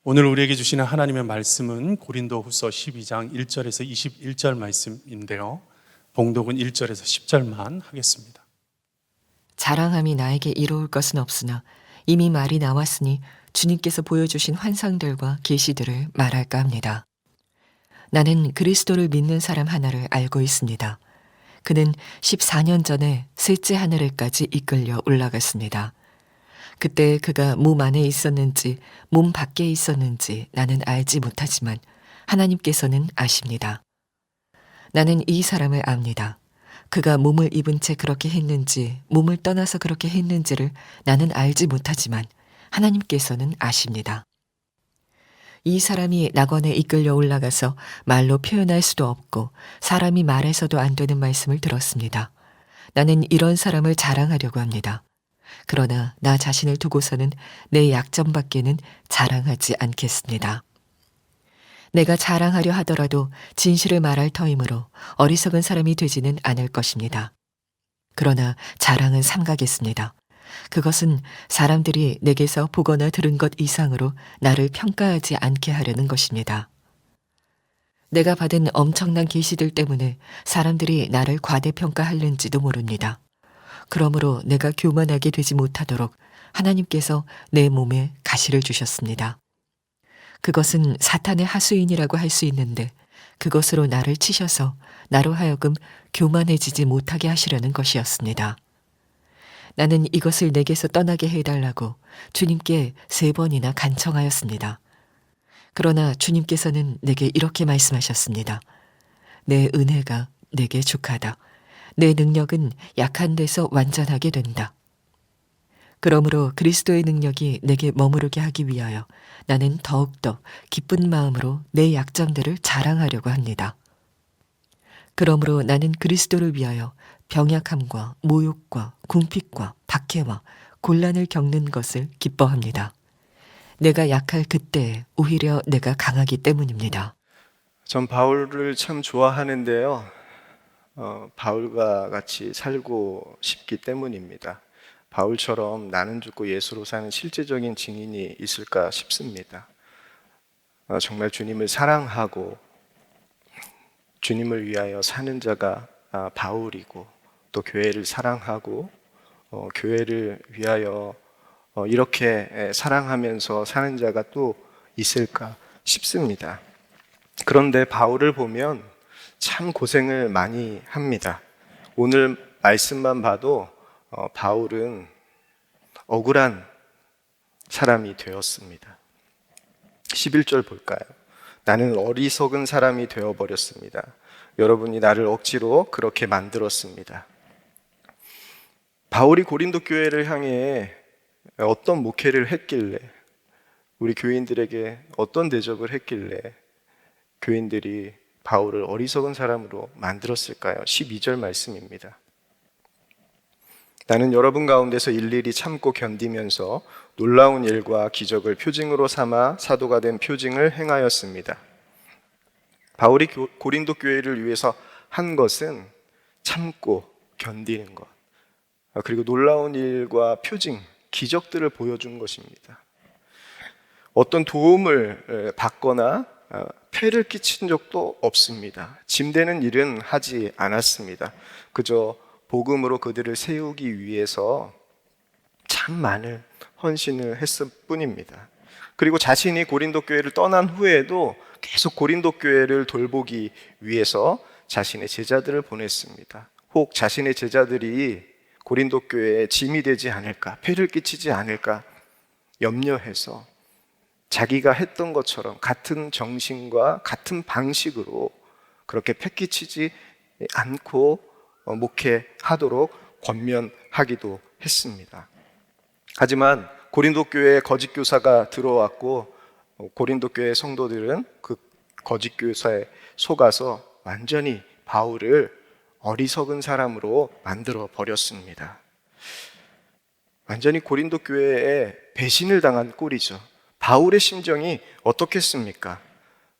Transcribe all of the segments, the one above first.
오늘 우리에게 주시는 하나님의 말씀은 고린도후서 12장 1절에서 21절 말씀인데요. 봉독은 1절에서 10절만 하겠습니다. 자랑함이 나에게 이로울 것은 없으나 이미 말이 나왔으니 주님께서 보여주신 환상들과 계시들을 말할까 합니다. 나는 그리스도를 믿는 사람 하나를 알고 있습니다. 그는 14년 전에 셋째 하늘에까지 이끌려 올라갔습니다. 그때 그가 몸 안에 있었는지 몸 밖에 있었는지 나는 알지 못하지만 하나님께서는 아십니다. 나는 이 사람을 압니다. 그가 몸을 입은 채 그렇게 했는지 몸을 떠나서 그렇게 했는지를 나는 알지 못하지만 하나님께서는 아십니다. 이 사람이 낙원에 이끌려 올라가서 말로 표현할 수도 없고 사람이 말해서도 안 되는 말씀을 들었습니다. 나는 이런 사람을 자랑하려고 합니다. 그러나 나 자신을 두고서는 내 약점밖에는 자랑하지 않겠습니다. 내가 자랑하려 하더라도 진실을 말할 터이므로 어리석은 사람이 되지는 않을 것입니다. 그러나 자랑은 삼가겠습니다. 그것은 사람들이 내게서 보거나 들은 것 이상으로 나를 평가하지 않게 하려는 것입니다. 내가 받은 엄청난 계시들 때문에 사람들이 나를 과대평가하는지도 모릅니다. 그러므로 내가 교만하게 되지 못하도록 하나님께서 내 몸에 가시를 주셨습니다. 그것은 사탄의 하수인이라고 할 수 있는데 그것으로 나를 치셔서 나로 하여금 교만해지지 못하게 하시려는 것이었습니다. 나는 이것을 내게서 떠나게 해달라고 주님께 3번이나 간청하였습니다. 그러나 주님께서는 내게 이렇게 말씀하셨습니다. 내 은혜가 내게 족하다. 내 능력은 약한 데서 완전하게 된다. 그러므로 그리스도의 능력이 내게 머무르게 하기 위하여 나는 더욱더 기쁜 마음으로 내 약점들을 자랑하려고 합니다. 그러므로 나는 그리스도를 위하여 병약함과 모욕과 궁핍과 박해와 곤란을 겪는 것을 기뻐합니다. 내가 약할 그때에 오히려 내가 강하기 때문입니다. 전 바울을 참 좋아하는데요. 바울과 같이 살고 싶기 때문입니다. 바울처럼 나는 죽고 예수로 사는 실제적인 증인이 있을까 싶습니다. 정말 주님을 사랑하고 주님을 위하여 사는 자가 바울이고 또 교회를 사랑하고 교회를 위하여 이렇게 사랑하면서 사는 자가 또 있을까 싶습니다. 그런데 바울을 보면 참 고생을 많이 합니다. 오늘 말씀만 봐도 바울은 억울한 사람이 되었습니다. 11절 볼까요? 나는 어리석은 사람이 되어버렸습니다. 여러분이 나를 억지로 그렇게 만들었습니다. 바울이 고린도 교회를 향해 어떤 목회를 했길래, 우리 교인들에게 어떤 대접을 했길래 교인들이 바울을 어리석은 사람으로 만들었을까요? 12절 말씀입니다. 나는 여러분 가운데서 일일이 참고 견디면서 놀라운 일과 기적을 표징으로 삼아 사도가 된 표징을 행하였습니다. 바울이 고린도 교회를 위해서 한 것은 참고 견디는 것, 그리고 놀라운 일과 표징, 기적들을 보여준 것입니다. 어떤 도움을 받거나 폐를 끼친 적도 없습니다. 짐되는 일은 하지 않았습니다. 그저 복음으로 그들을 세우기 위해서 참 많은 헌신을 했을 뿐입니다. 그리고 자신이 고린도 교회를 떠난 후에도 계속 고린도 교회를 돌보기 위해서 자신의 제자들을 보냈습니다. 혹 자신의 제자들이 고린도 교회에 짐이 되지 않을까, 폐를 끼치지 않을까 염려해서 자기가 했던 것처럼 같은 정신과 같은 방식으로 그렇게 폐 끼치지 않고 목회하도록 권면하기도 했습니다. 하지만 고린도 교회에 거짓 교사가 들어왔고 고린도 교회 성도들은 그 거짓 교사에 속아서 완전히 바울을 어리석은 사람으로 만들어 버렸습니다. 완전히 고린도 교회에 배신을 당한 꼴이죠. 바울의 심정이 어떻겠습니까?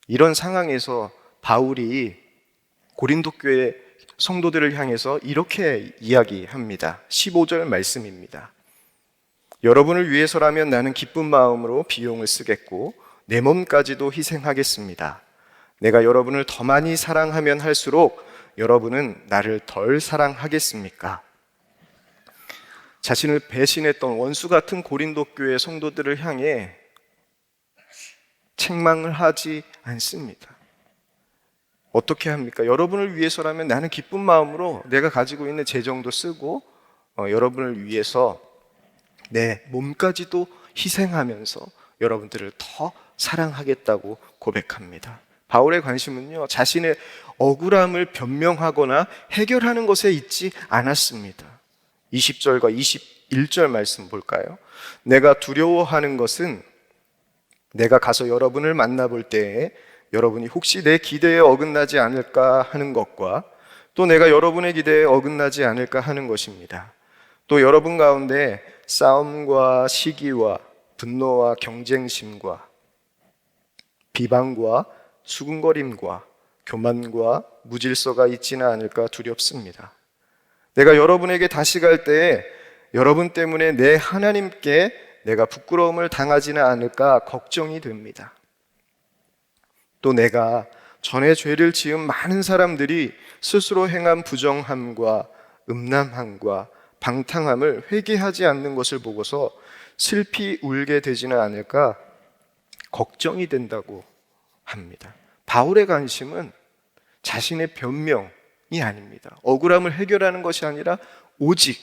이런 상황에서 바울이 고린도 교회 성도들을 향해서 이렇게 이야기합니다. 15절 말씀입니다. 여러분을 위해서라면 나는 기쁜 마음으로 비용을 쓰겠고 내 몸까지도 희생하겠습니다. 내가 여러분을 더 많이 사랑하면 할수록 여러분은 나를 덜 사랑하겠습니까? 자신을 배신했던 원수 같은 고린도 교회 성도들을 향해 책망을 하지 않습니다. 어떻게 합니까? 여러분을 위해서라면 나는 기쁜 마음으로 내가 가지고 있는 재정도 쓰고 여러분을 위해서 내 몸까지도 희생하면서 여러분들을 더 사랑하겠다고 고백합니다. 바울의 관심은요, 자신의 억울함을 변명하거나 해결하는 것에 있지 않았습니다. 20절과 21절 말씀 볼까요? 내가 두려워하는 것은 내가 가서 여러분을 만나볼 때에 여러분이 혹시 내 기대에 어긋나지 않을까 하는 것과 또 내가 여러분의 기대에 어긋나지 않을까 하는 것입니다. 또 여러분 가운데 싸움과 시기와 분노와 경쟁심과 비방과 수군거림과 교만과 무질서가 있지는 않을까 두렵습니다. 내가 여러분에게 다시 갈 때에 여러분 때문에 내 하나님께 내가 부끄러움을 당하지는 않을까 걱정이 됩니다. 또 내가 전에 죄를 지은 많은 사람들이 스스로 행한 부정함과 음란함과 방탕함을 회개하지 않는 것을 보고서 슬피 울게 되지는 않을까 걱정이 된다고 합니다. 바울의 관심은 자신의 변명이 아닙니다. 억울함을 해결하는 것이 아니라 오직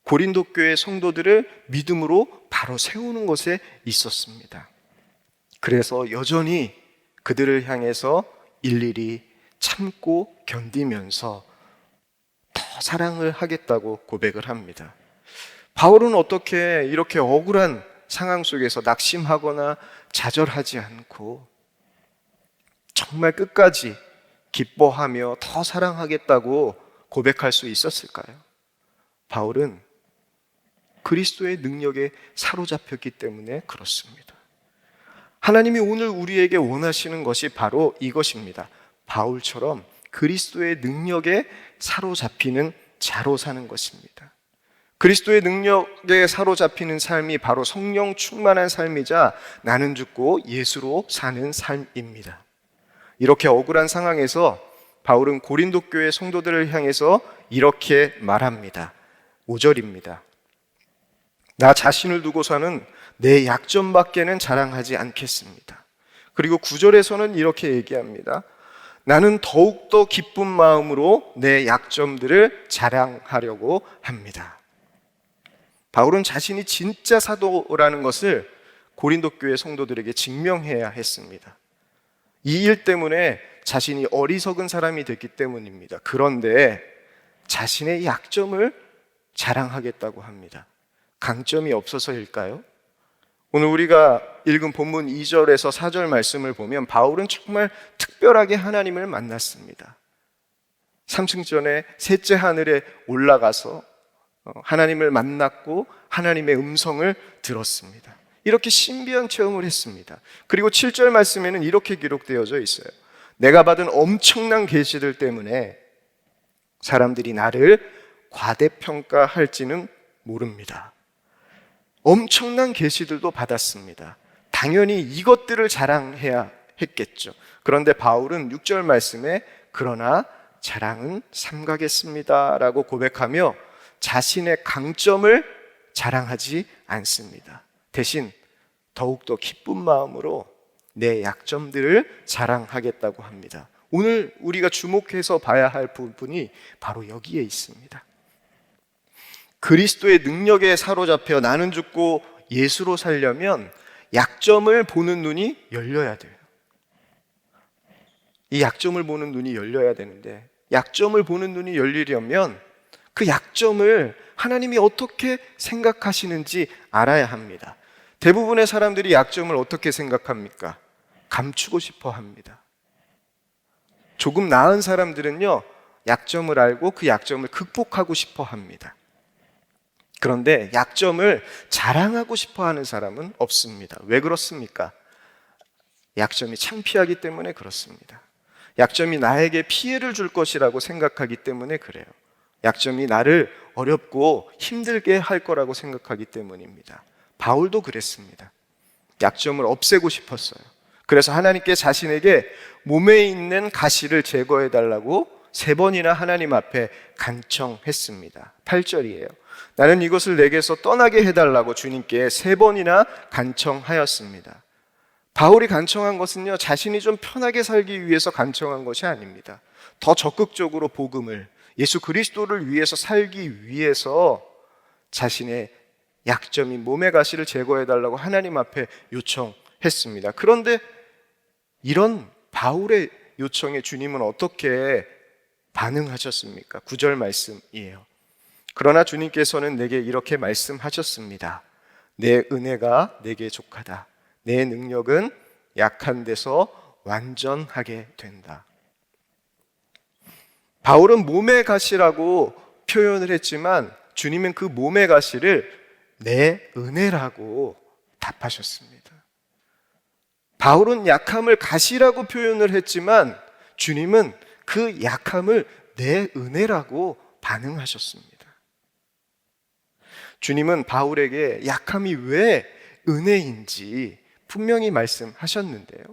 고린도 교회 성도들을 믿음으로 바로 세우는 것에 있었습니다. 그래서 여전히 그들을 향해서 일일이 참고 견디면서 더 사랑을 하겠다고 고백을 합니다. 바울은 어떻게 이렇게 억울한 상황 속에서 낙심하거나 좌절하지 않고 정말 끝까지 기뻐하며 더 사랑하겠다고 고백할 수 있었을까요? 바울은 그리스도의 능력에 사로잡혔기 때문에 그렇습니다. 하나님이 오늘 우리에게 원하시는 것이 바로 이것입니다. 바울처럼 그리스도의 능력에 사로잡히는 자로 사는 것입니다. 그리스도의 능력에 사로잡히는 삶이 바로 성령 충만한 삶이자 나는 죽고 예수로 사는 삶입니다. 이렇게 억울한 상황에서 바울은 고린도 교회 성도들을 향해서 이렇게 말합니다. 5절입니다. 나 자신을 두고서는 내 약점밖에는 자랑하지 않겠습니다. 그리고 9절에서는 이렇게 얘기합니다. 나는 더욱더 기쁜 마음으로 내 약점들을 자랑하려고 합니다. 바울은 자신이 진짜 사도라는 것을 고린도 교회 성도들에게 증명해야 했습니다. 이 일 때문에 자신이 어리석은 사람이 됐기 때문입니다. 그런데 자신의 약점을 자랑하겠다고 합니다. 강점이 없어서일까요? 오늘 우리가 읽은 본문 2절에서 4절 말씀을 보면 바울은 정말 특별하게 하나님을 만났습니다. 3층전에 셋째 하늘에 올라가서 하나님을 만났고 하나님의 음성을 들었습니다. 이렇게 신비한 체험을 했습니다. 그리고 7절 말씀에는 이렇게 기록되어져 있어요. 내가 받은 엄청난 계시들 때문에 사람들이 나를 과대평가할지는 모릅니다. 엄청난 계시들도 받았습니다. 당연히 이것들을 자랑해야 했겠죠. 그런데 바울은 6절 말씀에 그러나 자랑은 삼가겠습니다 라고 고백하며 자신의 강점을 자랑하지 않습니다. 대신 더욱더 기쁜 마음으로 내 약점들을 자랑하겠다고 합니다. 오늘 우리가 주목해서 봐야 할 부분이 바로 여기에 있습니다. 그리스도의 능력에 사로잡혀 나는 죽고 예수로 살려면 약점을 보는 눈이 열려야 돼요. 이 약점을 보는 눈이 열려야 되는데 약점을 보는 눈이 열리려면 그 약점을 하나님이 어떻게 생각하시는지 알아야 합니다. 대부분의 사람들이 약점을 어떻게 생각합니까? 감추고 싶어 합니다. 조금 나은 사람들은요, 약점을 알고 그 약점을 극복하고 싶어 합니다. 그런데 약점을 자랑하고 싶어 하는 사람은 없습니다. 왜 그렇습니까? 약점이 창피하기 때문에 그렇습니다. 약점이 나에게 피해를 줄 것이라고 생각하기 때문에 그래요. 약점이 나를 어렵고 힘들게 할 거라고 생각하기 때문입니다. 바울도 그랬습니다. 약점을 없애고 싶었어요. 그래서 하나님께 자신에게 몸에 있는 가시를 제거해 달라고 3번이나 하나님 앞에 간청했습니다. 8절이에요. 나는 이것을 내게서 떠나게 해달라고 주님께 3번이나 간청하였습니다. 바울이 간청한 것은요, 자신이 좀 편하게 살기 위해서 간청한 것이 아닙니다. 더 적극적으로 복음을, 예수 그리스도를 위해서 살기 위해서 자신의 약점인 몸의 가시를 제거해달라고 하나님 앞에 요청했습니다. 그런데 이런 바울의 요청에 주님은 어떻게 반응하셨습니까? 9절 말씀이에요. 그러나 주님께서는 내게 이렇게 말씀하셨습니다. 내 은혜가 내게 족하다. 내 능력은 약한 데서 완전하게 된다. 바울은 몸의 가시라고 표현을 했지만 주님은 그 몸의 가시를 내 은혜라고 답하셨습니다. 바울은 약함을 가시라고 표현을 했지만 주님은 그 약함을 내 은혜라고 반응하셨습니다. 주님은 바울에게 약함이 왜 은혜인지 분명히 말씀하셨는데요.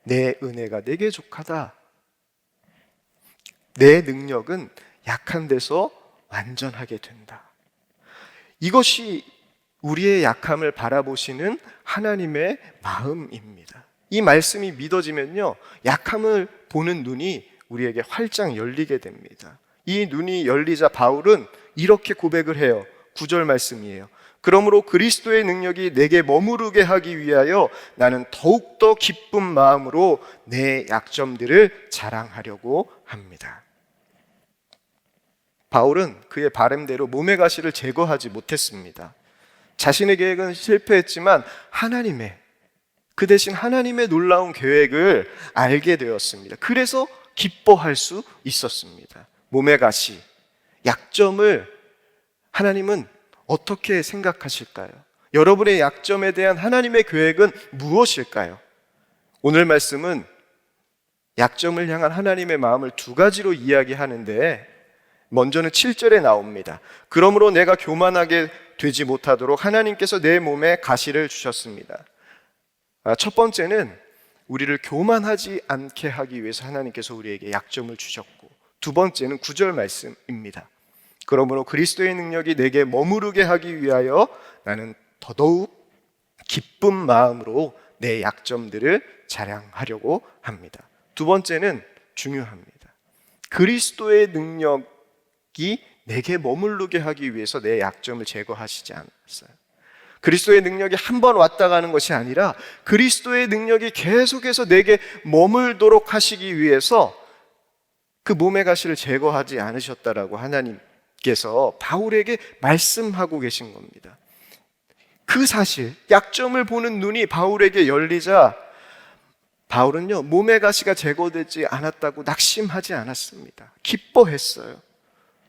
내 은혜가 내게 족하다. 내 능력은 약한 데서 완전하게 된다. 이것이 우리의 약함을 바라보시는 하나님의 마음입니다. 이 말씀이 믿어지면요, 약함을 보는 눈이 우리에게 활짝 열리게 됩니다. 이 눈이 열리자 바울은 이렇게 고백을 해요. 9절 말씀이에요. 그러므로 그리스도의 능력이 내게 머무르게 하기 위하여 나는 더욱더 기쁜 마음으로 내 약점들을 자랑하려고 합니다. 바울은 그의 바람대로 몸의 가시를 제거하지 못했습니다. 자신의 계획은 실패했지만 그 대신 하나님의 놀라운 계획을 알게 되었습니다. 그래서 기뻐할 수 있었습니다. 몸의 가시, 약점을 하나님은 어떻게 생각하실까요? 여러분의 약점에 대한 하나님의 계획은 무엇일까요? 오늘 말씀은 약점을 향한 하나님의 마음을 2가지로 이야기하는데, 먼저는 7절에 나옵니다. 그러므로 내가 교만하게 되지 못하도록 하나님께서 내 몸에 가시를 주셨습니다. 첫 번째는 우리를 교만하지 않게 하기 위해서 하나님께서 우리에게 약점을 주셨고, 2번째는 9절 말씀입니다. 그러므로 그리스도의 능력이 내게 머무르게 하기 위하여 나는 더더욱 기쁜 마음으로 내 약점들을 자랑하려고 합니다. 2번째는 중요합니다. 그리스도의 능력이 내게 머무르게 하기 위해서 내 약점을 제거하시지 않았어요. 그리스도의 능력이 한 번 왔다 가는 것이 아니라 그리스도의 능력이 계속해서 내게 머물도록 하시기 위해서 그 몸의 가시를 제거하지 않으셨다라고 하나님께서 바울에게 말씀하고 계신 겁니다. 그 사실, 약점을 보는 눈이 바울에게 열리자 바울은요, 몸의 가시가 제거되지 않았다고 낙심하지 않았습니다. 기뻐했어요.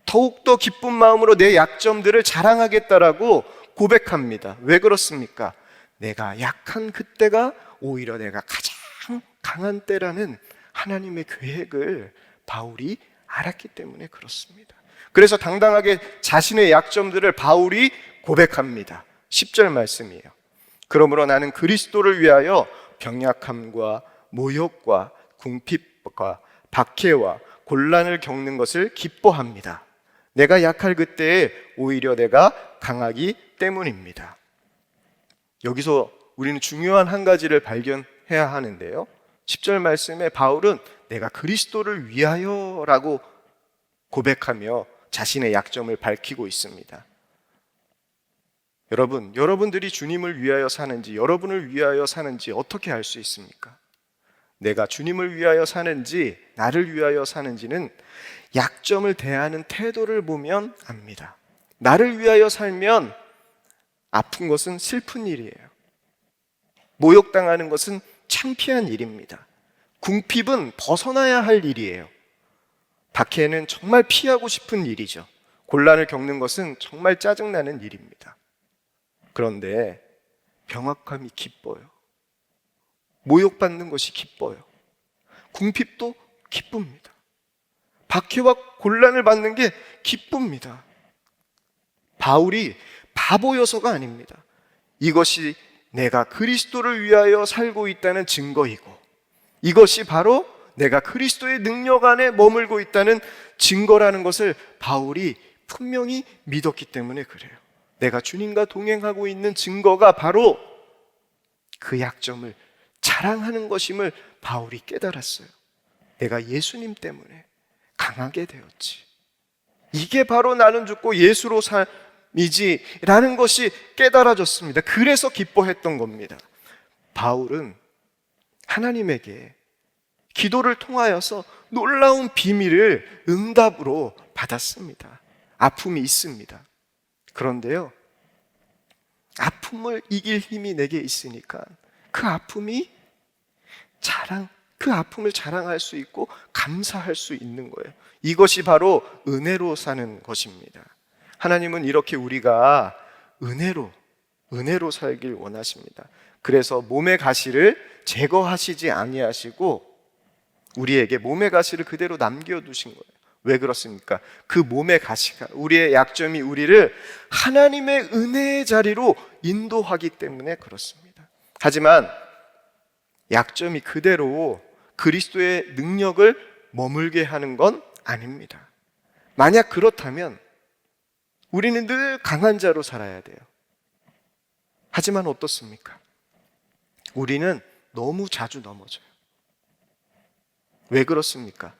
더욱더 기쁜 마음으로 내 약점들을 자랑하겠다라고 고백합니다. 왜 그렇습니까? 내가 약한 그때가 오히려 내가 가장 강한 때라는 하나님의 계획을 바울이 알았기 때문에 그렇습니다. 그래서 당당하게 자신의 약점들을 바울이 고백합니다. 10절 말씀이에요. 그러므로 나는 그리스도를 위하여 병약함과 모욕과 궁핍과 박해와 곤란을 겪는 것을 기뻐합니다. 내가 약할 그때에 오히려 내가 강하기 때문입니다. 여기서 우리는 중요한 한 가지를 발견해야 하는데요. 10절 말씀에 바울은 내가 그리스도를 위하여라고 고백하며 자신의 약점을 밝히고 있습니다. 여러분들이 주님을 위하여 사는지, 여러분을 위하여 사는지 어떻게 알 수 있습니까? 내가 주님을 위하여 사는지, 나를 위하여 사는지는 약점을 대하는 태도를 보면 압니다. 나를 위하여 살면 아픈 것은 슬픈 일이에요. 모욕당하는 것은 창피한 일입니다. 궁핍은 벗어나야 할 일이에요. 박해는 정말 피하고 싶은 일이죠. 곤란을 겪는 것은 정말 짜증나는 일입니다. 그런데 병약함이 기뻐요. 모욕받는 것이 기뻐요. 궁핍도 기쁩니다. 박해와 곤란을 받는 게 기쁩니다. 바울이 바보여서가 아닙니다. 이것이 내가 그리스도를 위하여 살고 있다는 증거이고, 이것이 바로 내가 그리스도의 능력 안에 머물고 있다는 증거라는 것을 바울이 분명히 믿었기 때문에 그래요. 내가 주님과 동행하고 있는 증거가 바로 그 약점을 자랑하는 것임을 바울이 깨달았어요. 내가 예수님 때문에 강하게 되었지. 이게 바로 나는 죽고 예수로 삶이지 라는 것이 깨달아졌습니다. 그래서 기뻐했던 겁니다. 바울은 하나님에게 기도를 통하여서 놀라운 비밀을 응답으로 받았습니다. 아픔이 있습니다. 그런데요, 아픔을 이길 힘이 내게 있으니까 그 아픔을 자랑할 수 있고 감사할 수 있는 거예요. 이것이 바로 은혜로 사는 것입니다. 하나님은 이렇게 우리가 은혜로 살길 원하십니다. 그래서 몸의 가시를 제거하시지 아니하시고 우리에게 몸의 가시를 그대로 남겨두신 거예요. 왜 그렇습니까? 그 몸의 가시가, 우리의 약점이 우리를 하나님의 은혜의 자리로 인도하기 때문에 그렇습니다. 하지만 약점이 그대로 그리스도의 능력을 머물게 하는 건 아닙니다. 만약 그렇다면 우리는 늘 강한 자로 살아야 돼요. 하지만 어떻습니까? 우리는 너무 자주 넘어져요. 왜 그렇습니까?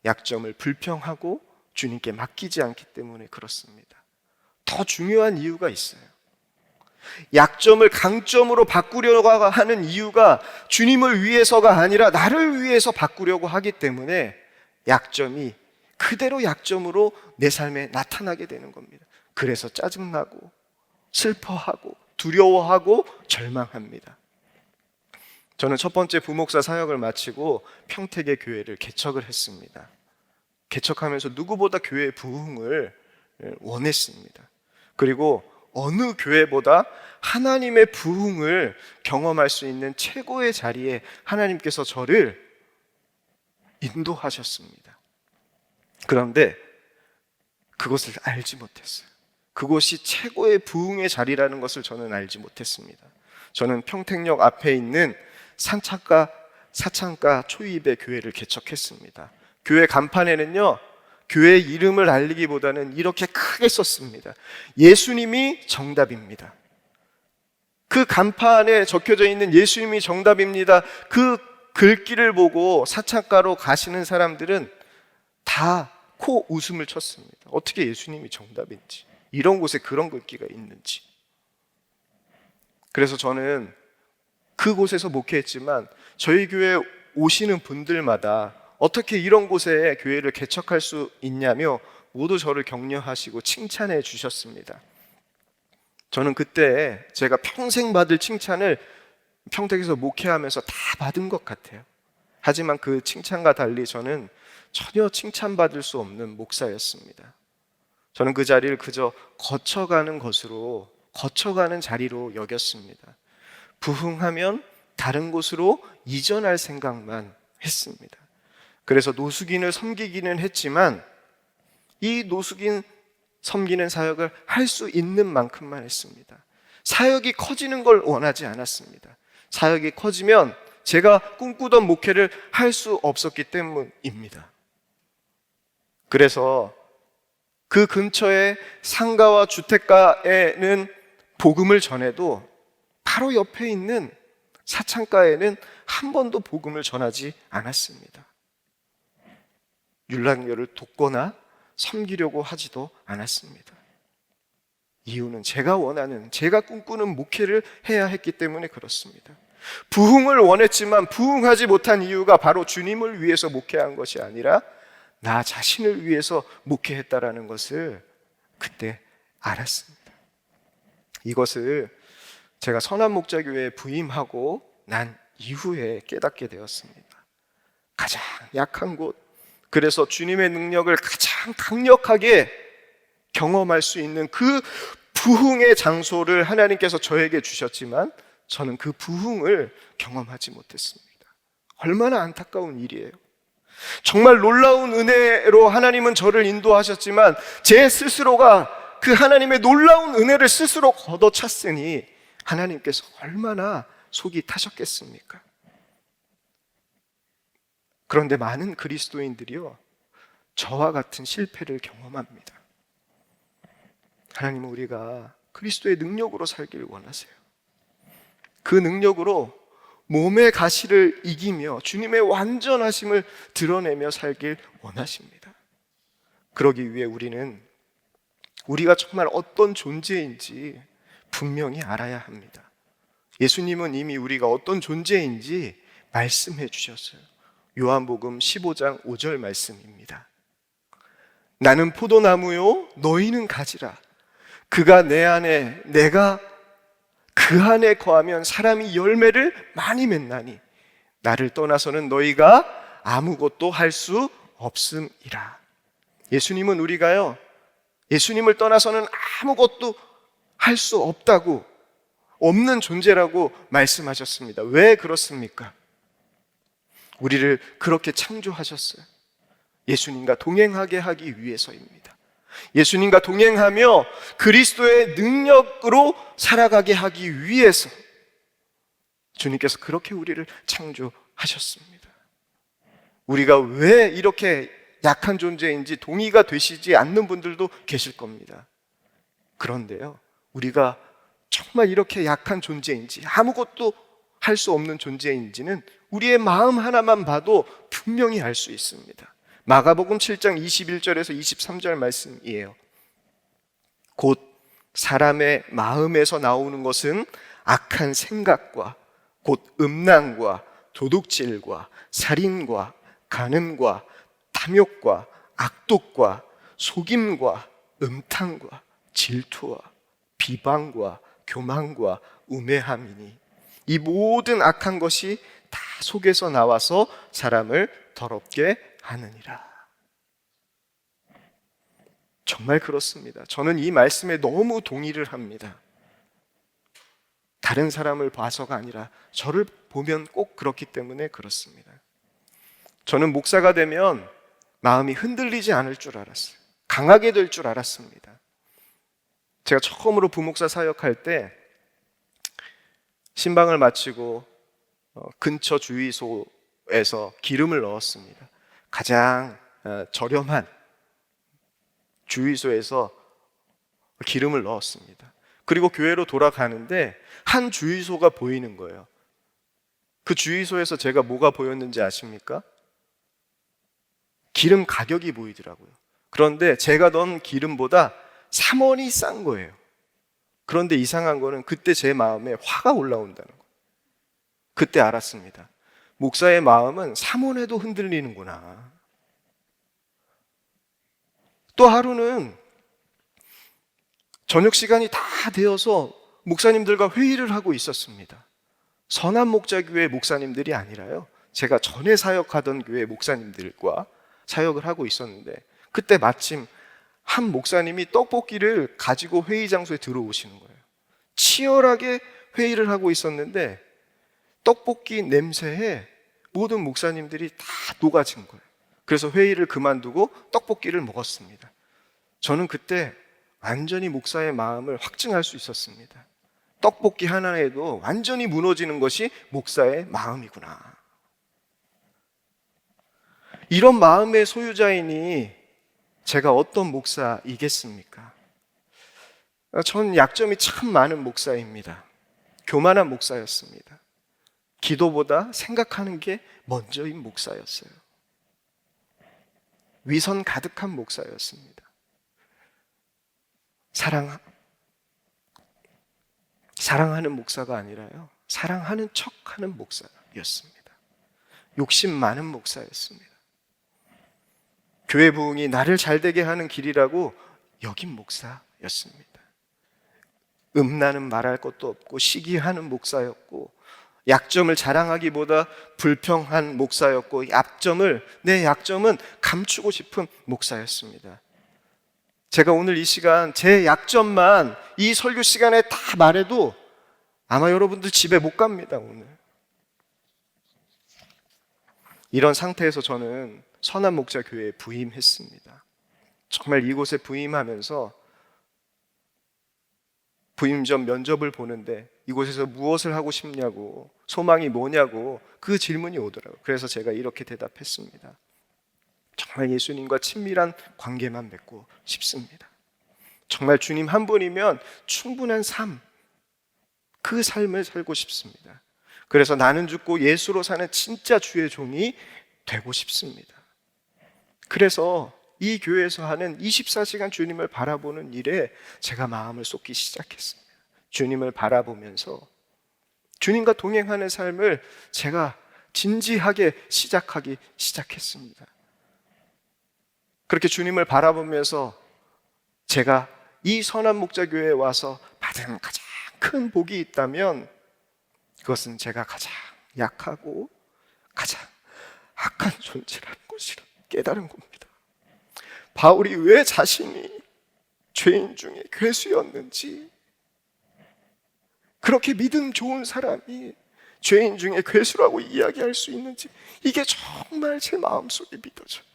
약점을 불평하고 주님께 맡기지 않기 때문에 그렇습니다. 더 중요한 이유가 있어요. 약점을 강점으로 바꾸려고 하는 이유가 주님을 위해서가 아니라 나를 위해서 바꾸려고 하기 때문에 약점이 그대로 약점으로 내 삶에 나타나게 되는 겁니다. 그래서 짜증나고 슬퍼하고 두려워하고 절망합니다. 저는 첫 번째 부목사 사역을 마치고 평택의 교회를 개척을 했습니다. 개척하면서 누구보다 교회의 부흥을 원했습니다. 그리고 어느 교회보다 하나님의 부흥을 경험할 수 있는 최고의 자리에 하나님께서 저를 인도하셨습니다. 그런데 그것을 알지 못했어요. 그곳이 최고의 부흥의 자리라는 것을 저는 알지 못했습니다. 저는 평택역 앞에 있는 사창가 초입의 교회를 개척했습니다. 교회 간판에는요, 교회 이름을 알리기보다는 이렇게 크게 썼습니다. 예수님이 정답입니다. 그 간판에 적혀져 있는 예수님이 정답입니다. 그 글귀를 보고 사창가로 가시는 사람들은 다 코 웃음을 쳤습니다. 어떻게 예수님이 정답인지, 이런 곳에 그런 글귀가 있는지. 그래서 저는 그곳에서 목회했지만 저희 교회에 오시는 분들마다 어떻게 이런 곳에 교회를 개척할 수 있냐며 모두 저를 격려하시고 칭찬해 주셨습니다. 저는 그때 제가 평생 받을 칭찬을 평택에서 목회하면서 다 받은 것 같아요. 하지만 그 칭찬과 달리 저는 전혀 칭찬받을 수 없는 목사였습니다. 저는 그 자리를 그저 거쳐가는 자리로 여겼습니다. 부흥하면 다른 곳으로 이전할 생각만 했습니다. 그래서 노숙인을 섬기기는 했지만 이 노숙인 섬기는 사역을 할 수 있는 만큼만 했습니다. 사역이 커지는 걸 원하지 않았습니다. 사역이 커지면 제가 꿈꾸던 목회를 할 수 없었기 때문입니다. 그래서 그 근처에 상가와 주택가에는 복음을 전해도 바로 옆에 있는 사창가에는 한 번도 복음을 전하지 않았습니다. 율랑교를 돕거나 섬기려고 하지도 않았습니다. 이유는 제가 꿈꾸는 목회를 해야 했기 때문에 그렇습니다. 부흥을 원했지만 부흥하지 못한 이유가 바로 주님을 위해서 목회한 것이 아니라 나 자신을 위해서 목회했다라는 것을 그때 알았습니다. 이것을 제가 선한목자교회에 부임하고 난 이후에 깨닫게 되었습니다. 가장 약한 곳, 그래서 주님의 능력을 가장 강력하게 경험할 수 있는 그 부흥의 장소를 하나님께서 저에게 주셨지만 저는 그 부흥을 경험하지 못했습니다. 얼마나 안타까운 일이에요. 정말 놀라운 은혜로 하나님은 저를 인도하셨지만 제 스스로가 그 하나님의 놀라운 은혜를 스스로 걷어찼으니 하나님께서 얼마나 속이 타셨겠습니까? 그런데 많은 그리스도인들이요, 저와 같은 실패를 경험합니다. 하나님은 우리가 그리스도의 능력으로 살기를 원하세요. 그 능력으로 몸의 가시를 이기며 주님의 완전하심을 드러내며 살길 원하십니다. 그러기 위해 우리가 정말 어떤 존재인지 분명히 알아야 합니다. 예수님은 이미 우리가 어떤 존재인지 말씀해 주셨어요. 요한복음 15장 5절 말씀입니다. 나는 포도나무요, 너희는 가지라. 그가 내 안에, 내가 그 안에 거하면 사람이 열매를 많이 맺나니 나를 떠나서는 너희가 아무것도 할 수 없음이라. 예수님은 우리가요, 예수님을 떠나서는 아무것도 할 수 없다고, 없는 존재라고 말씀하셨습니다. 왜 그렇습니까? 우리를 그렇게 창조하셨어요. 예수님과 동행하게 하기 위해서입니다. 예수님과 동행하며 그리스도의 능력으로 살아가게 하기 위해서 주님께서 그렇게 우리를 창조하셨습니다. 우리가 왜 이렇게 약한 존재인지 동의가 되시지 않는 분들도 계실 겁니다. 그런데요, 우리가 정말 이렇게 약한 존재인지, 아무것도 할 수 없는 존재인지는 우리의 마음 하나만 봐도 분명히 알 수 있습니다. 마가복음 7장 21절에서 23절 말씀이에요. 곧 사람의 마음에서 나오는 것은 악한 생각과 곧 음란과 도둑질과 살인과 간음과 탐욕과 악독과 속임과 음탕과 질투와 비방과 교만과 우매함이니 이 모든 악한 것이 다 속에서 나와서 사람을 더럽게 하느니라. 정말 그렇습니다. 저는 이 말씀에 너무 동의를 합니다. 다른 사람을 봐서가 아니라 저를 보면 꼭 그렇기 때문에 그렇습니다. 저는 목사가 되면 마음이 흔들리지 않을 줄 알았어요. 강하게 될 줄 알았습니다. 제가 처음으로 부목사 사역할 때 신방을 마치고 근처 주유소에서 기름을 넣었습니다. 가장 저렴한 주유소에서 기름을 넣었습니다. 그리고 교회로 돌아가는데 한 주유소가 보이는 거예요. 그 주유소에서 제가 뭐가 보였는지 아십니까? 기름 가격이 보이더라고요. 그런데 제가 넣은 기름보다 3원이 싼 거예요. 그런데 이상한 거는 그때 제 마음에 화가 올라온다는 거예요. 그때 알았습니다. 목사의 마음은 3원에도 흔들리는구나. 또 하루는 저녁 시간이 다 되어서 목사님들과 회의를 하고 있었습니다. 선한 목자교회 목사님들이 아니라요, 제가 전에 사역하던 교회 목사님들과 사역을 하고 있었는데 그때 마침 한 목사님이 떡볶이를 가지고 회의 장소에 들어오시는 거예요. 치열하게 회의를 하고 있었는데 떡볶이 냄새에 모든 목사님들이 다 녹아진 거예요. 그래서 회의를 그만두고 떡볶이를 먹었습니다. 저는 그때 완전히 목사의 마음을 확증할 수 있었습니다. 떡볶이 하나에도 완전히 무너지는 것이 목사의 마음이구나. 이런 마음의 소유자이니 제가 어떤 목사이겠습니까? 전 약점이 참 많은 목사입니다. 교만한 목사였습니다. 기도보다 생각하는 게 먼저인 목사였어요. 위선 가득한 목사였습니다. 사랑하는 목사가 아니라요, 사랑하는 척하는 목사였습니다. 욕심 많은 목사였습니다. 교회 부흥이 나를 잘되게 하는 길이라고 여긴 목사였습니다. 음란은 말할 것도 없고 시기하는 목사였고, 약점을 자랑하기보다 불평한 목사였고, 내 약점은 감추고 싶은 목사였습니다. 제가 오늘 이 시간 제 약점만 이 설교 시간에 다 말해도 아마 여러분들 집에 못 갑니다. 오늘 이런 상태에서 저는 선한 목자 교회에 부임했습니다. 정말 이곳에 부임하면서 부임전 면접을 보는데 이곳에서 무엇을 하고 싶냐고, 소망이 뭐냐고 그 질문이 오더라고요. 그래서 제가 이렇게 대답했습니다. 정말 예수님과 친밀한 관계만 맺고 싶습니다. 정말 주님 한 분이면 충분한 삶, 그 삶을 살고 싶습니다. 그래서 나는 죽고 예수로 사는 진짜 주의 종이 되고 싶습니다. 그래서 이 교회에서 하는 24시간 주님을 바라보는 일에 제가 마음을 쏟기 시작했습니다. 주님을 바라보면서 주님과 동행하는 삶을 제가 진지하게 시작하기 시작했습니다. 그렇게 주님을 바라보면서 제가 이 선한 목자교회에 와서 받은 가장 큰 복이 있다면 그것은 제가 가장 약하고 가장 악한 존재라는 것이라 깨달은 겁니다. 바울이 왜 자신이 죄인 중에 괴수였는지, 그렇게 믿음 좋은 사람이 죄인 중에 괴수라고 이야기할 수 있는지, 이게 정말 제 마음속에 믿어져요.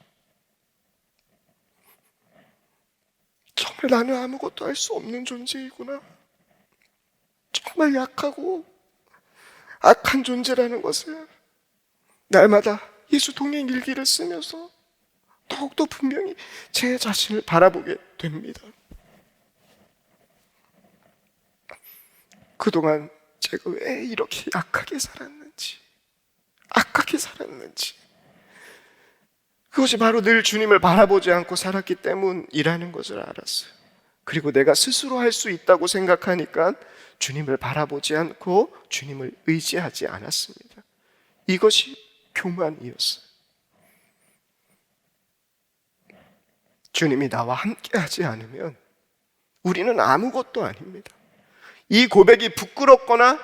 정말 나는 아무것도 할 수 없는 존재이구나, 정말 약하고 악한 존재라는 것을 날마다 예수 동행 일기를 쓰면서 더욱더 분명히 제 자신을 바라보게 됩니다. 그동안 제가 왜 이렇게 약하게 살았는지, 악하게 살았는지, 그것이 바로 늘 주님을 바라보지 않고 살았기 때문이라는 것을 알았어요. 그리고 내가 스스로 할 수 있다고 생각하니까 주님을 바라보지 않고 주님을 의지하지 않았습니다. 이것이 교만이었어요. 주님이 나와 함께 하지 않으면 우리는 아무것도 아닙니다. 이 고백이 부끄럽거나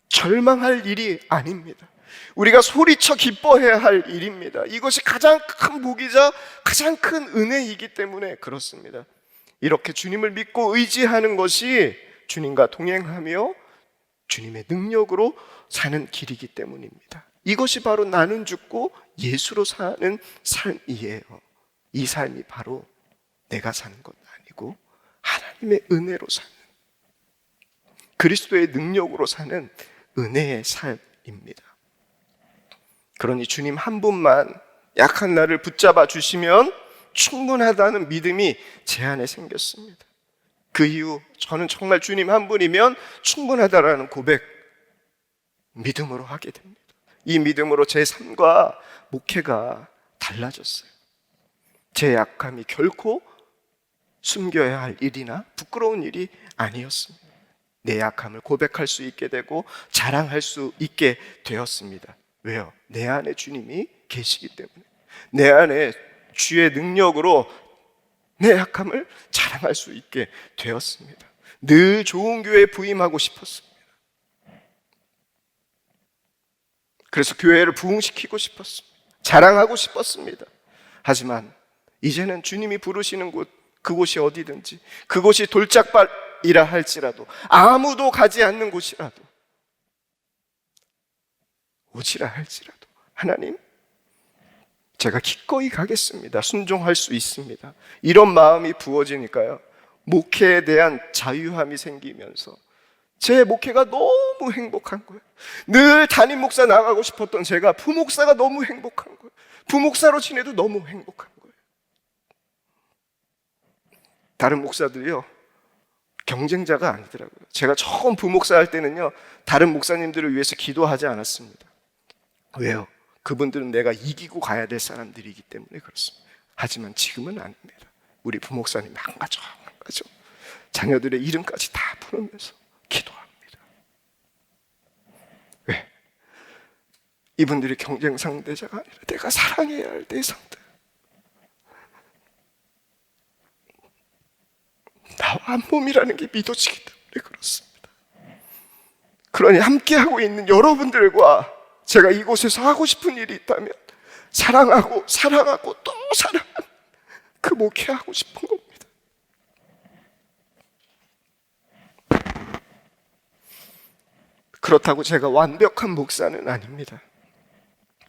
절망할 일이 아닙니다. 우리가 소리쳐 기뻐해야 할 일입니다. 이것이 가장 큰 복이자 가장 큰 은혜이기 때문에 그렇습니다. 이렇게 주님을 믿고 의지하는 것이 주님과 동행하며 주님의 능력으로 사는 길이기 때문입니다. 이것이 바로 나는 죽고 예수로 사는 삶이에요. 이 삶이 바로 내가 사는 것 아니고 하나님의 은혜로 사는, 그리스도의 능력으로 사는 은혜의 삶입니다. 그러니 주님 한 분만 약한 나를 붙잡아 주시면 충분하다는 믿음이 제 안에 생겼습니다. 그 이후 저는 정말 주님 한 분이면 충분하다라는 고백 믿음으로 하게 됩니다. 이 믿음으로 제 삶과 목회가 달라졌어요. 제 약함이 결코 숨겨야 할 일이나 부끄러운 일이 아니었습니다. 내 약함을 고백할 수 있게 되고 자랑할 수 있게 되었습니다. 왜요? 내 안에 주님이 계시기 때문에, 내 안에 주의 능력으로 내 약함을 자랑할 수 있게 되었습니다. 늘 좋은 교회에 부임하고 싶었습니다. 그래서 교회를 부흥시키고 싶었습니다. 자랑하고 싶었습니다. 하지만 이제는 주님이 부르시는 곳, 그곳이 어디든지, 그곳이 돌짝밭이라 할지라도, 아무도 가지 않는 곳이라도, 오지라 할지라도, 하나님, 제가 기꺼이 가겠습니다. 순종할 수 있습니다. 이런 마음이 부어지니까요, 목회에 대한 자유함이 생기면서 제 목회가 너무 행복한 거예요. 늘 담임 목사 나가고 싶었던 제가 부목사가 너무 행복한 거예요. 부목사로 지내도 너무 행복한 거예요. 다른 목사들이요, 경쟁자가 아니더라고요. 제가 처음 부목사 할 때는요, 다른 목사님들을 위해서 기도하지 않았습니다. 왜요? 그분들은 내가 이기고 가야 될 사람들이기 때문에 그렇습니다. 하지만 지금은 아닙니다. 우리 부목사님 한 가정 자녀들의 이름까지 다 부르면서 기도합니다. 왜? 이분들이 경쟁 상대자가 아니라 내가 사랑해야 할 내 상대, 나와 한 몸이라는 게 믿어지기 때문에 그렇습니다. 그러니 함께하고 있는 여러분들과 제가 이곳에서 하고 싶은 일이 있다면 사랑하고 또 사랑하는 그 목회하고 싶은 겁니다. 그렇다고 제가 완벽한 목사는 아닙니다.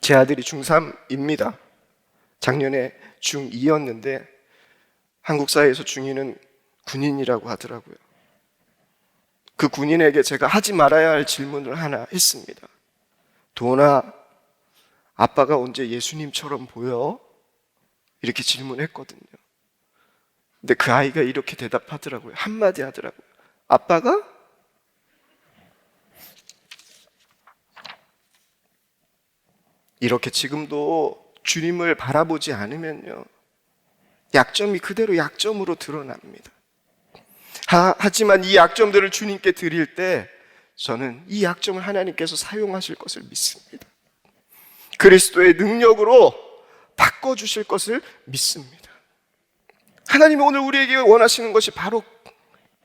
제 아들이 중3입니다. 작년에 중2였는데 한국 사회에서 중2는 군인이라고 하더라고요. 그 군인에게 제가 하지 말아야 할 질문을 하나 했습니다. 도훈아, 아빠가 언제 예수님처럼 보여? 이렇게 질문했거든요. 근데 그 아이가 이렇게 대답하더라고요. 한마디 하더라고요. 아빠가? 이렇게 지금도 주님을 바라보지 않으면요, 약점이 그대로 약점으로 드러납니다. 하지만 이 약점들을 주님께 드릴 때 저는 이 약점을 하나님께서 사용하실 것을 믿습니다. 그리스도의 능력으로 바꿔주실 것을 믿습니다. 하나님이 오늘 우리에게 원하시는 것이 바로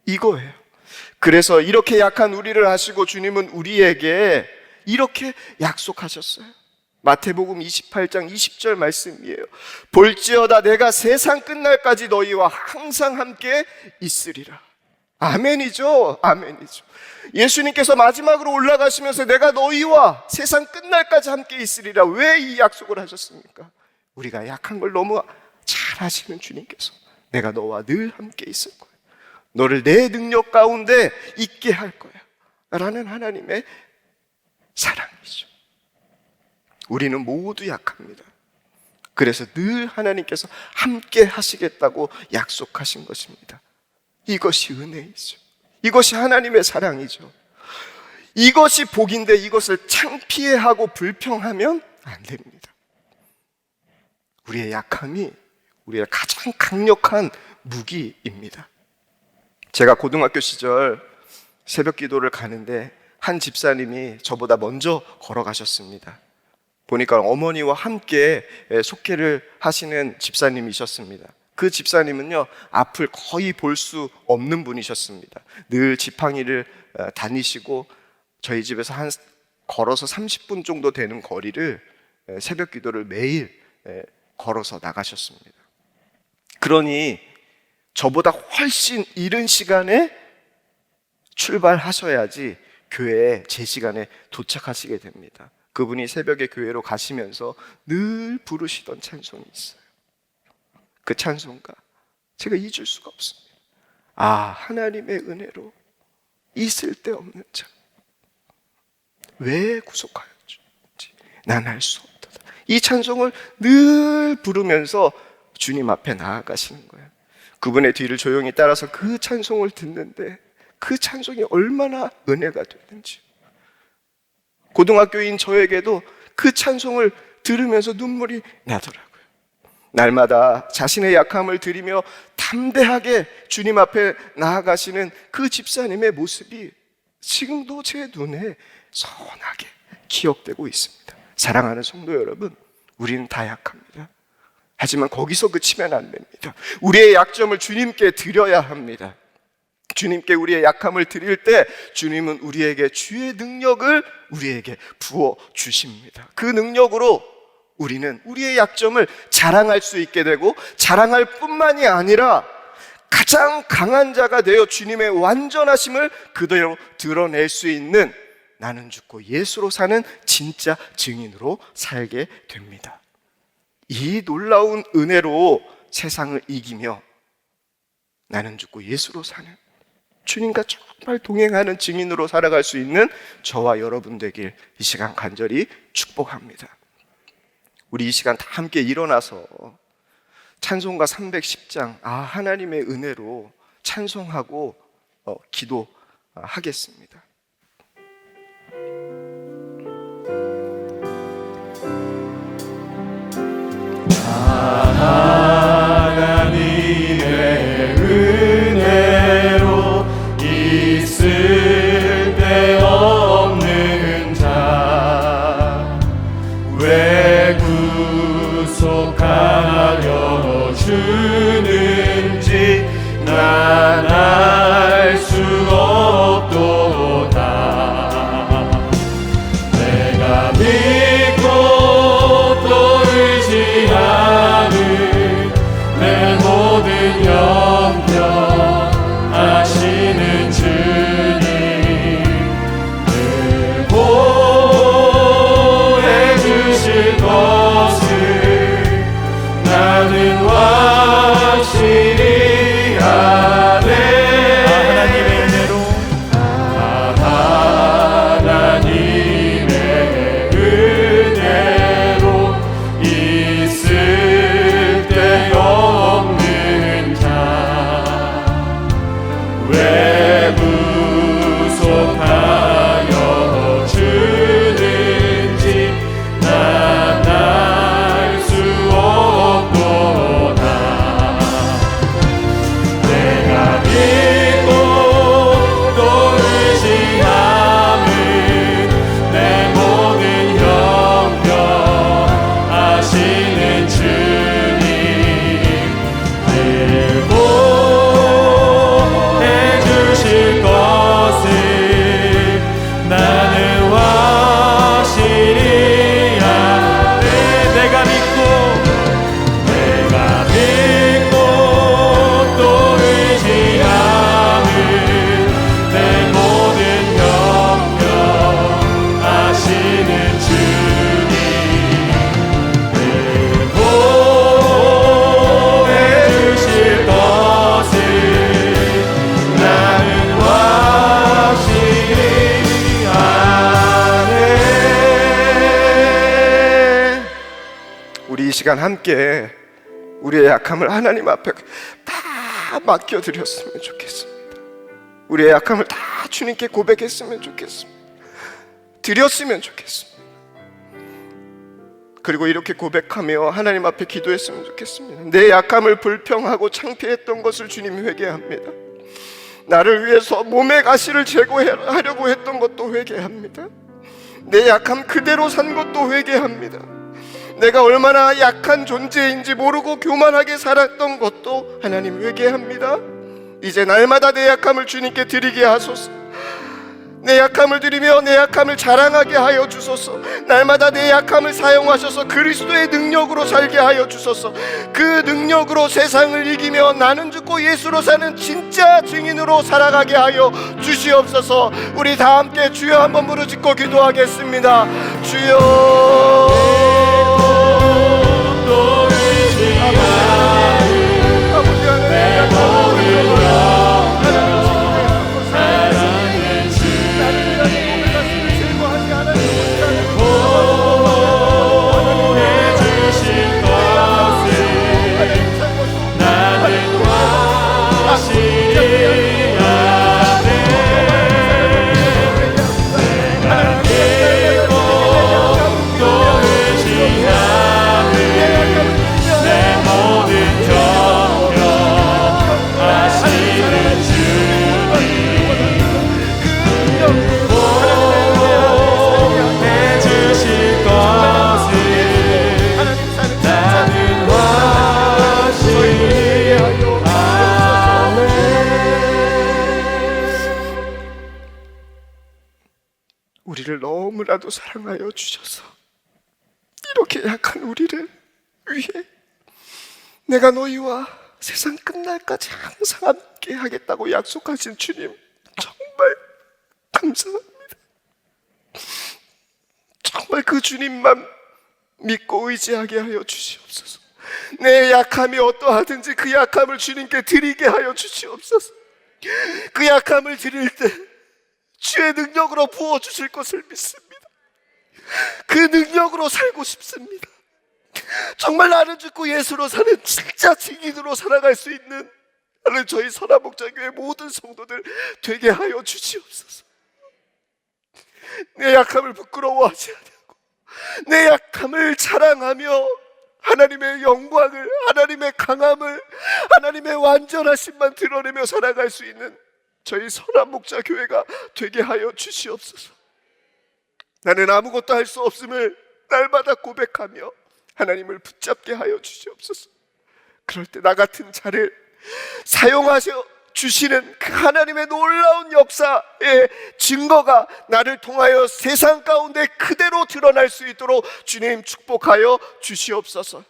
이거예요. 그래서 이렇게 약한 우리를 아시고 주님은 우리에게 이렇게 약속하셨어요. 마태복음 28장 20절 말씀이에요. 볼지어다 내가 세상 끝날까지 너희와 항상 함께 있으리라. 아멘이죠. 아멘이죠. 예수님께서 마지막으로 올라가시면서 내가 너희와 세상 끝날까지 함께 있으리라. 왜 이 약속을 하셨습니까? 우리가 약한 걸 너무 잘 아시는 주님께서 내가 너와 늘 함께 있을 거야, 너를 내 능력 가운데 있게 할 거야 라는 하나님의 사랑이죠. 우리는 모두 약합니다. 그래서 늘 하나님께서 함께 하시겠다고 약속하신 것입니다. 이것이 은혜이죠. 이것이 하나님의 사랑이죠. 이것이 복인데 이것을 창피해하고 불평하면 안 됩니다. 우리의 약함이 우리의 가장 강력한 무기입니다. 제가 고등학교 시절 새벽 기도를 가는데 한 집사님이 저보다 먼저 걸어가셨습니다. 보니까 어머니와 함께 속회를 하시는 집사님이셨습니다. 그 집사님은요, 앞을 거의 볼 수 없는 분이셨습니다. 늘 지팡이를 다니시고 저희 집에서 한 걸어서 30분 정도 되는 거리를 새벽 기도를 매일 걸어서 나가셨습니다. 그러니 저보다 훨씬 이른 시간에 출발하셔야지 교회에 제 시간에 도착하시게 됩니다. 그분이 새벽에 교회로 가시면서 늘 부르시던 찬송이 있어요. 그 찬송가 제가 잊을 수가 없습니다. 아, 하나님의 은혜로 있을 데 없는 자 왜 구속하였지? 난 알 수 없다. 이 찬송을 늘 부르면서 주님 앞에 나아가시는 거예요. 그분의 뒤를 조용히 따라서 그 찬송을 듣는데 그 찬송이 얼마나 은혜가 됐는지, 고등학교인 저에게도 그 찬송을 들으면서 눈물이 나더라고요. 날마다 자신의 약함을 드리며 담대하게 주님 앞에 나아가시는 그 집사님의 모습이 지금도 제 눈에 선하게 기억되고 있습니다. 사랑하는 성도 여러분, 우리는 다 약합니다. 하지만 거기서 그치면 안 됩니다. 우리의 약점을 주님께 드려야 합니다. 주님께 우리의 약함을 드릴 때 주님은 우리에게 주의 능력을 우리에게 부어 주십니다. 그 능력으로 우리는 우리의 약점을 자랑할 수 있게 되고, 자랑할 뿐만이 아니라 가장 강한 자가 되어 주님의 완전하심을 그대로 드러낼 수 있는, 나는 죽고 예수로 사는 진짜 증인으로 살게 됩니다. 이 놀라운 은혜로 세상을 이기며 나는 죽고 예수로 사는, 주님과 정말 동행하는 증인으로 살아갈 수 있는 저와 여러분 되길 이 시간 간절히 축복합니다. 우리 이 시간 다 함께 일어나서 찬송가 310장 하나님의 은혜로 찬송하고 기도하겠습니다. 하나님의 은혜로 있을 데 없는 자 왜 구속하려 주는지 난 알 수 없도다. 내가 믿고 또 의지하는 내 모든 영병 아시는 주님, 늘 보혜 주실 것을 나는 확실히 아네. 하나님의 은혜로 우리 이 시간 함께 우리의 약함을 하나님 앞에 다 맡겨드렸으면 좋겠습니다. 우리의 약함을 다 주님께 고백했으면 좋겠습니다. 드렸으면 좋겠습니다. 그리고 이렇게 고백하며 하나님 앞에 기도했으면 좋겠습니다. 내 약함을 불평하고 창피했던 것을 주님 회개합니다. 나를 위해서 몸의 가시를 제거하려고 했던 것도 회개합니다. 내 약함 그대로 산 것도 회개합니다. 내가 얼마나 약한 존재인지 모르고 교만하게 살았던 것도 하나님 회개합니다. 이제 날마다 내 약함을 주님께 드리게 하소서. 내 약함을 드리며 내 약함을 자랑하게 하여 주소서. 날마다 내 약함을 사용하셔서 그리스도의 능력으로 살게 하여 주소서. 그 능력으로 세상을 이기며 나는 죽고 예수로 사는 진짜 증인으로 살아가게 하여 주시옵소서. 우리 다 함께 주여 한번 부르짖고 기도하겠습니다. 주여. 우리를 너무나도 사랑하여 주셔서 이렇게 약한 우리를 위해 내가 너희와 세상 끝날까지 항상 함께 하겠다고 약속하신 주님, 정말 감사합니다. 정말 그 주님만 믿고 의지하게 하여 주시옵소서. 내 약함이 어떠하든지 그 약함을 주님께 드리게 하여 주시옵소서. 그 약함을 드릴 때 주의 능력으로 부어주실 것을 믿습니다. 그 능력으로 살고 싶습니다. 정말 나는 죽고 예수로 사는 진짜 증인으로 살아갈 수 있는 나는 저희 선화목자교회 모든 성도들 되게 하여 주시옵소서. 내 약함을 부끄러워하지 않고 내 약함을 자랑하며 하나님의 영광을, 하나님의 강함을, 하나님의 완전하심만 드러내며 살아갈 수 있는 저희 선한목자교회가 되게 하여 주시옵소서. 나는 아무것도 할 수 없음을 날마다 고백하며 하나님을 붙잡게 하여 주시옵소서. 그럴 때 나 같은 자를 사용하셔 주시는 그 하나님의 놀라운 역사의 증거가 나를 통하여 세상 가운데 그대로 드러날 수 있도록 주님 축복하여 주시옵소서.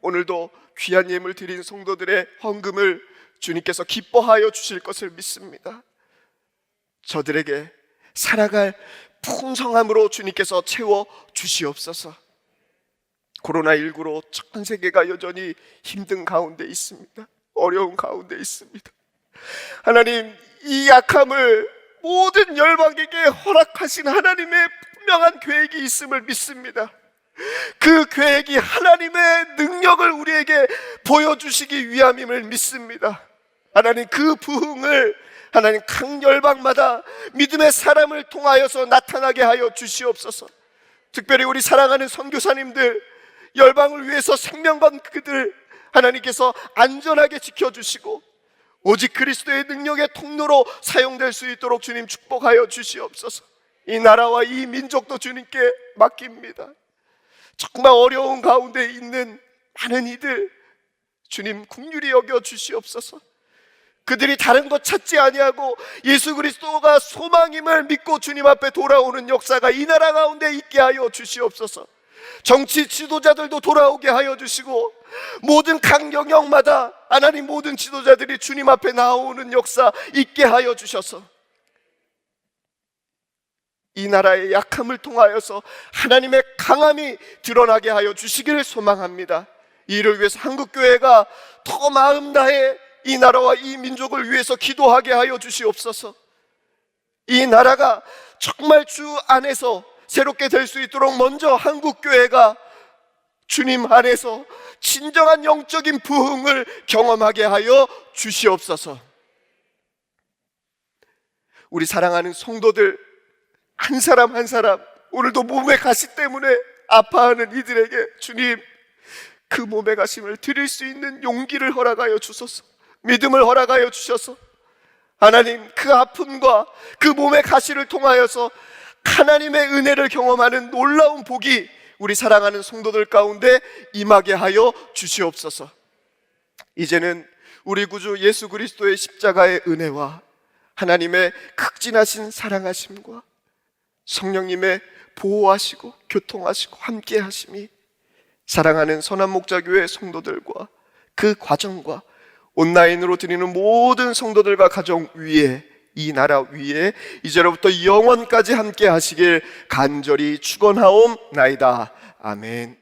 오늘도 귀한 예물 드린 성도들의 헌금을 주님께서 기뻐하여 주실 것을 믿습니다. 저들에게 살아갈 풍성함으로 주님께서 채워 주시옵소서. 코로나19로 전 세계가 여전히 힘든 가운데 있습니다. 어려운 가운데 있습니다. 하나님, 이 약함을 모든 열방에게 허락하신 하나님의 분명한 계획이 있음을 믿습니다. 그 계획이 하나님의 능력을 우리에게 보여주시기 위함임을 믿습니다. 하나님, 그 부흥을 하나님 각 열방마다 믿음의 사람을 통하여서 나타나게 하여 주시옵소서. 특별히 우리 사랑하는 선교사님들, 열방을 위해서 생명 건 그들 하나님께서 안전하게 지켜주시고 오직 그리스도의 능력의 통로로 사용될 수 있도록 주님 축복하여 주시옵소서. 이 나라와 이 민족도 주님께 맡깁니다. 정말 어려운 가운데 있는 많은 이들 주님 긍휼히 여겨 주시옵소서. 그들이 다른 것 찾지 아니하고 예수 그리스도가 소망임을 믿고 주님 앞에 돌아오는 역사가 이 나라 가운데 있게 하여 주시옵소서. 정치 지도자들도 돌아오게 하여 주시고 모든 각 영역마다 하나님 모든 지도자들이 주님 앞에 나오는 역사 있게 하여 주셔서 이 나라의 약함을 통하여서 하나님의 강함이 드러나게 하여 주시기를 소망합니다. 이를 위해서 한국교회가 더 마음 다해 이 나라와 이 민족을 위해서 기도하게 하여 주시옵소서. 이 나라가 정말 주 안에서 새롭게 될 수 있도록 먼저 한국교회가 주님 안에서 진정한 영적인 부흥을 경험하게 하여 주시옵소서. 우리 사랑하는 성도들 한 사람 한 사람 오늘도 몸의 가시 때문에 아파하는 이들에게 주님 그 몸의 가심을 드릴 수 있는 용기를 허락하여 주소서. 믿음을 허락하여 주셔서 하나님 그 아픔과 그 몸의 가시를 통하여서 하나님의 은혜를 경험하는 놀라운 복이 우리 사랑하는 성도들 가운데 임하게 하여 주시옵소서. 이제는 우리 구주 예수 그리스도의 십자가의 은혜와 하나님의 극진하신 사랑하심과 성령님의 보호하시고 교통하시고 함께 하심이 사랑하는 선한목자교회 성도들과 그 과정과 온라인으로 드리는 모든 성도들과 가정 위에 이 나라 위에 이제로부터 영원까지 함께 하시길 간절히 축원하옵나이다. 아멘.